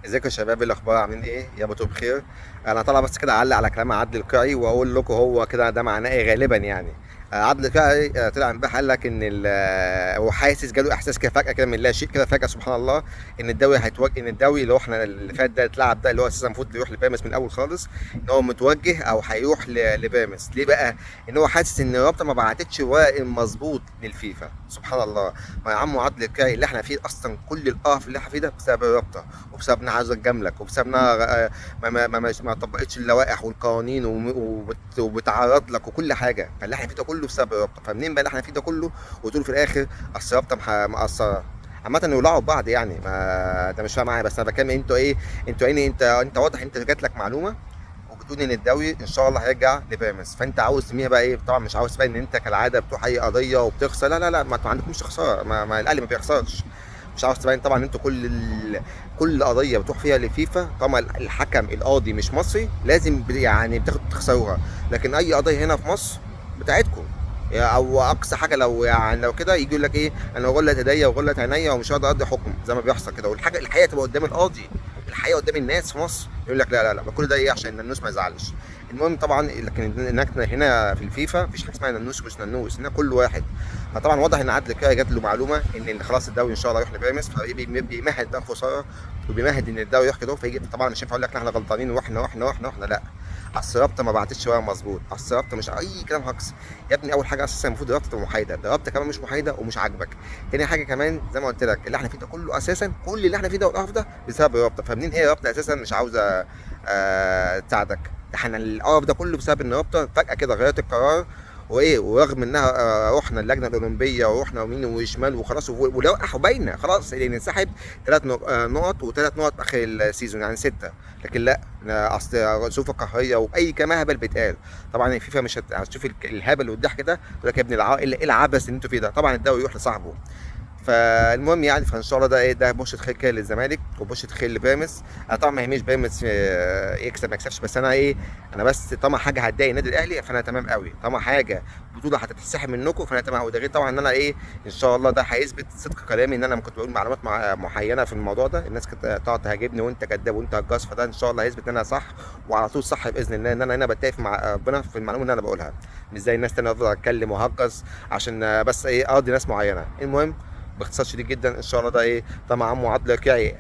ازيكم يا شباب؟ ايه الاخبار؟ عاملين ايه؟ يا بطل بخير. انا طالع بس كده اعلق على كلام عادل القيعي واقول لكم هو كده ده معناه ايه غالبا يعني. عادل القيعي طلع امبارح قال لك ان هو حاسس، جاله احساس كده فجاه كده من لا شيء كده فجاه سبحان الله، ان الدوري هيتوجه، ان الدوري اللي هو احنا اللي فات ده اتلعب ده اللي هو اساسا المفروض يروح لبيراميدز من الاول خالص، ان هو متوجه او هيروح لبيراميدز. ليه بقى؟ ان هو حاسس ان الرابطه ما بعتتش ورق مظبوط للفيفا سبحان الله. ما يا عم عادل القيعي اللي احنا فيه اصلا، كل القرف اللي احنا فيه ده بسبب الرابطه، وبسبب انها عايزه تجاملك، وبسبب انها ما طبقتش اللوائح والقوانين وبتعرض لك وكل حاجه. فاللي احنا فيه ده كله بسبب الرابطه. فمنين بقى اللي احنا فيه ده كله وتقول في الاخر اصل الرابطه مقصره؟ عامة يولعوا ببعض يعني، ما انت مش فاهم معايا، بس انا بتكلم انتوا ايه. انتوا يعني انت واضح انت جات لك معلومه وبتقول ان الدوري ان شاء الله هيرجع لبيراميدز، فانت عاوز تسميها بقى ايه؟ طبعا مش عاوز تبين ان انت كالعاده بتروح اي قضيه وبتخسر. لا لا لا، ما انتوا عندكمش خساره، ما الاهلي ما بيخسرش. مش عاوز تبين طبعا ان انتوا كل قضيه بتروح فيها لفيفا طبعا الحكم القاضي مش مصري لازم يعني بتاخد تخسروها. لكن اي قضيه هنا في مصر بتاعتكم، او اقصى حاجه لو يعني لو كده يجي يقول لك ايه، انا غلت ايديا وغلت عينيا ومش هقدر اقضي حكم زي ما بيحصل كده، والحاجه الحقيقه تبقى قدام القاضي، الحقيقه قدام الناس في مصر. يقول لك لا لا لا، كل ده ايه عشان النانوس ما يزعلش. المهم طبعا لكن هناك هنا في الفيفا مفيش حاجه اسمها نانوس ومش نانوس، هنا كل واحد. فطبعا واضح ان عدل كده جات له معلومه ان خلاص الدوري ان شاء الله يروح لبيراميدز، فبيمهد ده خساره، وبيمهد ان الدوري يروح كده. فيجي طبعا مش هينفع اقول لك احنا غلطانين واحنا لا. اصل الرابطه ما بعتتش ورق مظبوط، اصل الرابطه مش اي كلام هجص. يا ابني اول حاجه اساسا المفروض الرابطه تبقى محايده، ده الرابطه كمان مش محايده ومش عاجبك. تاني حاجه كمان زي ما قلت لك اللي احنا فيه ده كله اساسا، كل اللي احنا فيه ده والقرف ده بسبب الرابطه. فمنين هي الرابطه اساسا مش عاوزه تساعدك؟ احنا القرف ده كله بسبب ان الرابطه فجاه كده غيرت القرار. وايه، ورغم انها رحنا اللجنه الاولمبيه ورحنا يمين وشمال وخلاص، ولوحه باينه خلاص اللي ننسحب ثلاث نقط وثلاث نقط اخر السيزون يعني سته. لكن لا، اصل ظروف قهريه واي كلام هبل بيتقال. طبعا الفيفا مش هتشوف الهبل والضحك ده تقول لك يا ابني ايه العبث اللي انتوا فيه ده؟ طبعا الدوري يروح لصاحبه. فالمهم يعني فان شاء الله ده ايه، ده بشرة خير كده للزمالك وبشرة خير لبيراميدز. انا طبعا ما يهمنيش بيراميدز يكسب ما يكسبش، بس انا ايه، انا بس طالما حاجه هتضايق النادي الاهلي فانا تمام قوي، طالما حاجه بطوله هتتسحب منكم فانا تمام قوي. ده غير طبعا ان انا ايه، ان شاء الله ده هيثبت صدق كلامي ان انا كنت بقول معلومات معينه في الموضوع ده، الناس كانت تقعد تهاجمني وانت كذاب وانت هجاص، فده ان شاء الله هيثبت ان انا صح وعلى طول صح باذن الله، ان انا هنا بتفق مع ربنا في المعلومه اللي انا بقولها، مش زي الناس تانية افضل اتكلم وهجص عشان بس ايه ارضي ناس معينه. المهم باختصار شديد جدا ان شاء الله ده ايه، طبعا عمو عدل كيعي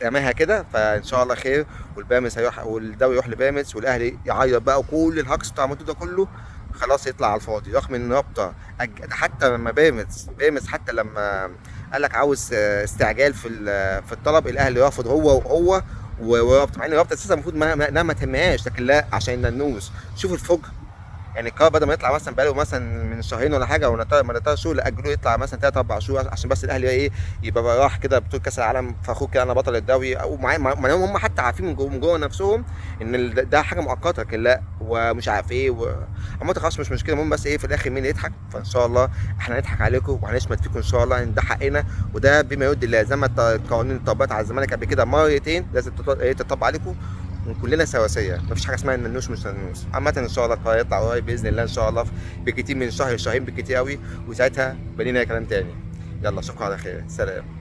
رماها كده فان شاء الله خير، والبيراميدز هيروح والدوري يروح لبيراميدز والاهلي يعيط بقى وكل الهجص بتاع عملته ده كله خلاص يطلع على الفاضي. رغم ان الرابطه حتى لما بيراميدز حتى لما قال لك عاوز استعجال في الطلب، الاهلي رافض هو ورابطه، مع ان الرابطه اساسا المفروض ما تهمهاش، لكن لا عشان الناموس. شوف الفجر يعني. القرار بدل ما يطلع مثلا بقاله مثلا من شهرين ولا حاجه ولا من 3 شهور، لا اجلوه يطلع مثلا 3 4 شهور عشان بس الاهلي ايه، يبقى راح كده بطوله كاس العالم فاخوك كده انا بطل الدوري. او ما هم حتى عارفين من جوه نفسهم ان ده حاجه مؤقته، لكن لا ومش عارف ايه عامة خلاص مش مشكله. المهم بس ايه في الاخر مين اللي يضحك؟ فان شاء الله احنا هنضحك عليكم وهنشمت فيكم ان شاء الله ان ده حقنا، وده بما يرضي الله. زي ما القوانين اتطبقت على الزمالك قبل كده مرتين لازم تطبق عليكم، وكلنا سواسيه، مفيش حاجه اسمها الننوش مش ننوس. عامه ان شاء الله القرار يطلع قريب باذن الله ان شاء الله، بكتير من شهر شهرين بكتير قوي، وساعتها بنينا كلام تاني. يلا اشوفكم على خير، سلام.